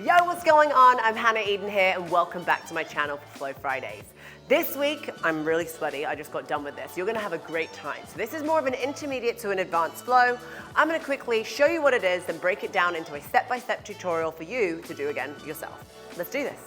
Yo, what's going on? I'm Hannah Eden here and welcome back to my channel for Flow Fridays. This week, I'm really sweaty. I just got done with this. You're gonna have a great time. So this is more of an intermediate to an advanced flow. I'm gonna quickly show you what it is and break it down into a step-by-step tutorial for you to do again yourself. Let's do this.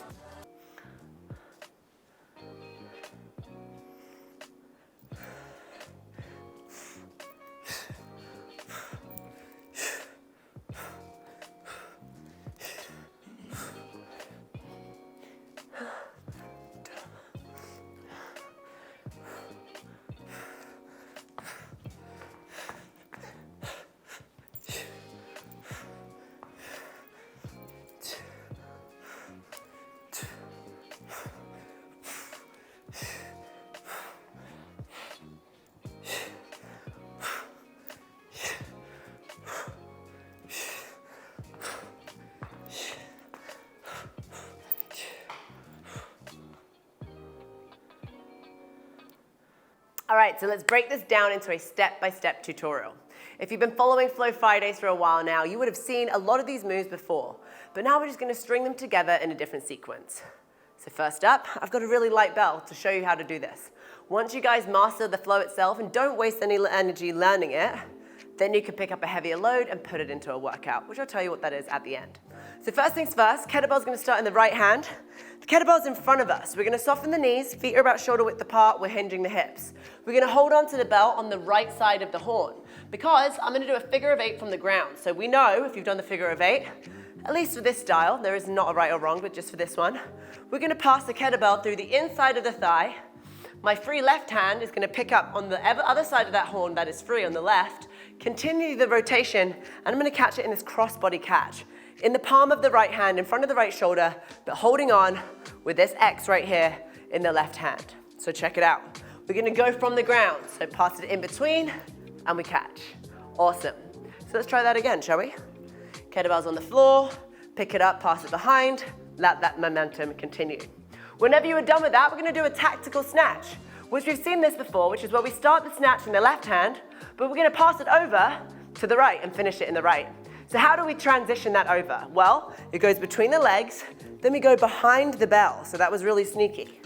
All right, so let's break this down into a step-by-step tutorial. If you've been following Flow Fridays for a while now, you would have seen a lot of these moves before, but now we're just gonna string them together in a different sequence. So first up, I've got a really light bell to show you how to do this. Once you guys master the flow itself and don't waste any energy learning it, then you can pick up a heavier load and put it into a workout, which I'll tell you what that is at the end. So first things first, kettlebell's gonna start in the right hand. The kettlebell's in front of us. We're gonna soften the knees, feet are about shoulder width apart, we're hinging the hips. We're gonna hold on to the bell on the right side of the horn because I'm gonna do a figure of 8 from the ground. So we know, if you've done the figure of 8, at least for this style, there is not a right or wrong, but just for this one, we're gonna pass the kettlebell through the inside of the thigh. My free left hand is gonna pick up on the other side of that horn that is free on the left, continue the rotation, and I'm gonna catch it in this cross-body catch. In the palm of the right hand, in front of the right shoulder, but holding on with this X right here in the left hand. So check it out. We're gonna go from the ground. So pass it in between, and we catch. Awesome. So let's try that again, shall we? Kettlebell's on the floor, pick it up, pass it behind, let that momentum continue. Whenever you are done with that, we're gonna do a tactical snatch, which we've seen this before, which is where we start the snatch in the left hand, but we're gonna pass it over to the right and finish it in the right. So how do we transition that over? Well, it goes between the legs, then we go behind the bell. So that was really sneaky.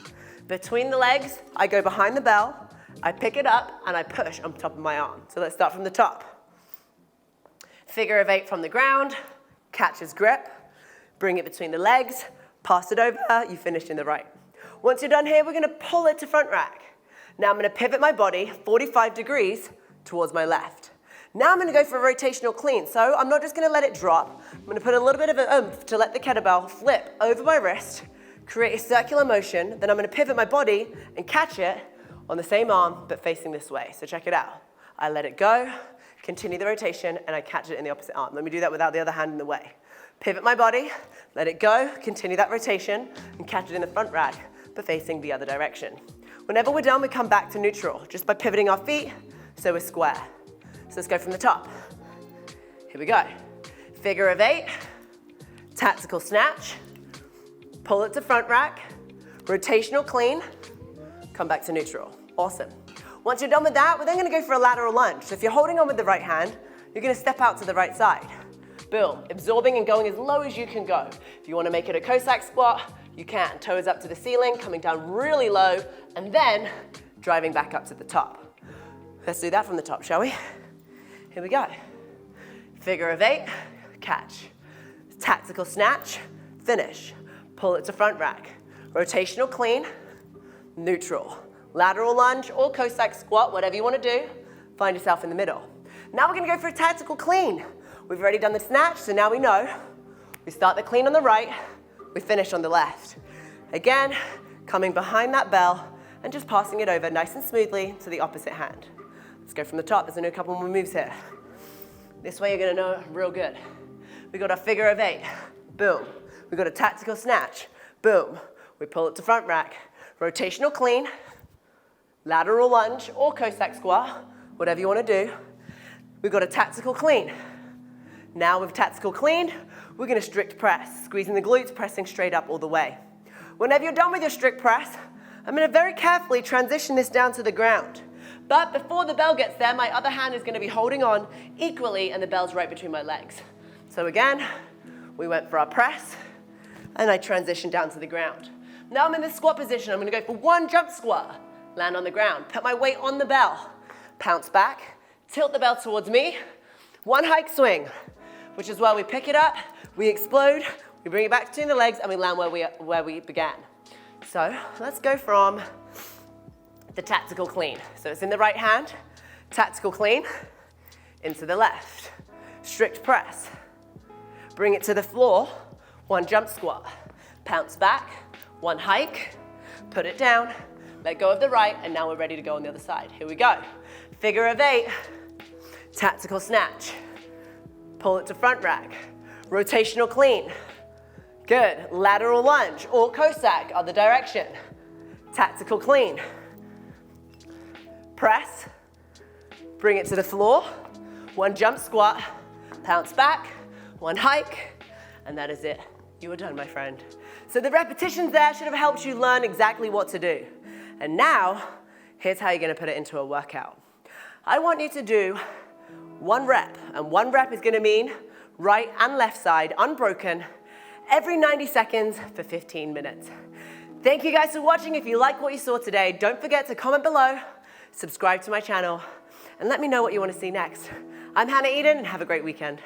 Between the legs, I go behind the bell, I pick it up, and I push on top of my arm. So let's start from the top. Figure of 8 from the ground, catches grip, bring it between the legs, pass it over, you finish in the right. Once you're done here, we're gonna pull it to front rack. Now I'm gonna pivot my body 45 degrees towards my left. Now I'm gonna go for a rotational clean. So I'm not just gonna let it drop. I'm gonna put a little bit of an oomph to let the kettlebell flip over my wrist, create a circular motion, then I'm gonna pivot my body and catch it on the same arm, but facing this way. So check it out. I let it go, continue the rotation, and I catch it in the opposite arm. Let me do that without the other hand in the way. Pivot my body, let it go, continue that rotation, and catch it in the front rack, but facing the other direction. Whenever we're done, we come back to neutral, just by pivoting our feet, so we're square. So let's go from the top. Here we go. Figure of 8, tactical snatch, pull it to front rack, rotational clean, come back to neutral. Awesome. Once you're done with that, we're then gonna go for a lateral lunge. So if you're holding on with the right hand, you're gonna step out to the right side. Boom, absorbing and going as low as you can go. If you wanna make it a Cossack squat, you can. Toes up to the ceiling, coming down really low, and then driving back up to the top. Let's do that from the top, shall we? Here we go. Figure of 8, catch. Tactical snatch, finish. Pull it to front rack. Rotational clean, neutral. Lateral lunge or Cossack squat, whatever you wanna do, find yourself in the middle. Now we're gonna go for a tactical clean. We've already done the snatch, so now we know. We start the clean on the right, we finish on the left. Again, coming behind that bell and just passing it over nice and smoothly to the opposite hand. Let's go from the top, there's only a couple more moves here. This way you're gonna know real good. We got our figure of 8, boom. We got a tactical snatch, boom. We pull it to front rack, rotational clean, lateral lunge or Cossack squat, whatever you wanna do. We've got a tactical clean. Now with tactical clean, we're gonna strict press, squeezing the glutes, pressing straight up all the way. Whenever you're done with your strict press, I'm gonna very carefully transition this down to the ground. But before the bell gets there, my other hand is gonna be holding on equally and the bell's right between my legs. So again, we went for our press, and I transition down to the ground. Now I'm in the squat position. I'm gonna go for one jump squat, land on the ground, put my weight on the bell, pounce back, tilt the bell towards me, one hike swing, which is where we pick it up, we explode, we bring it back between the legs, and we land where we began. So let's go from the tactical clean. So it's in the right hand, tactical clean, into the left, strict press. Bring it to the floor, one jump squat, pounce back, one hike, put it down, let go of the right, and now we're ready to go on the other side. Here we go. Figure of 8, tactical snatch, pull it to front rack, rotational clean. Good, lateral lunge or Cossack, other direction. Tactical clean. Press, bring it to the floor, one jump squat, pounce back, one hike, and that is it. You are done, my friend. So the repetitions there should have helped you learn exactly what to do. And now, here's how you're gonna put it into a workout. I want you to do 1 rep, and 1 rep is gonna mean right and left side, unbroken, every 90 seconds for 15 minutes. Thank you guys for watching. If you like what you saw today, don't forget to comment below, subscribe to my channel, and let me know what you want to see next. I'm Hannah Eden, and have a great weekend.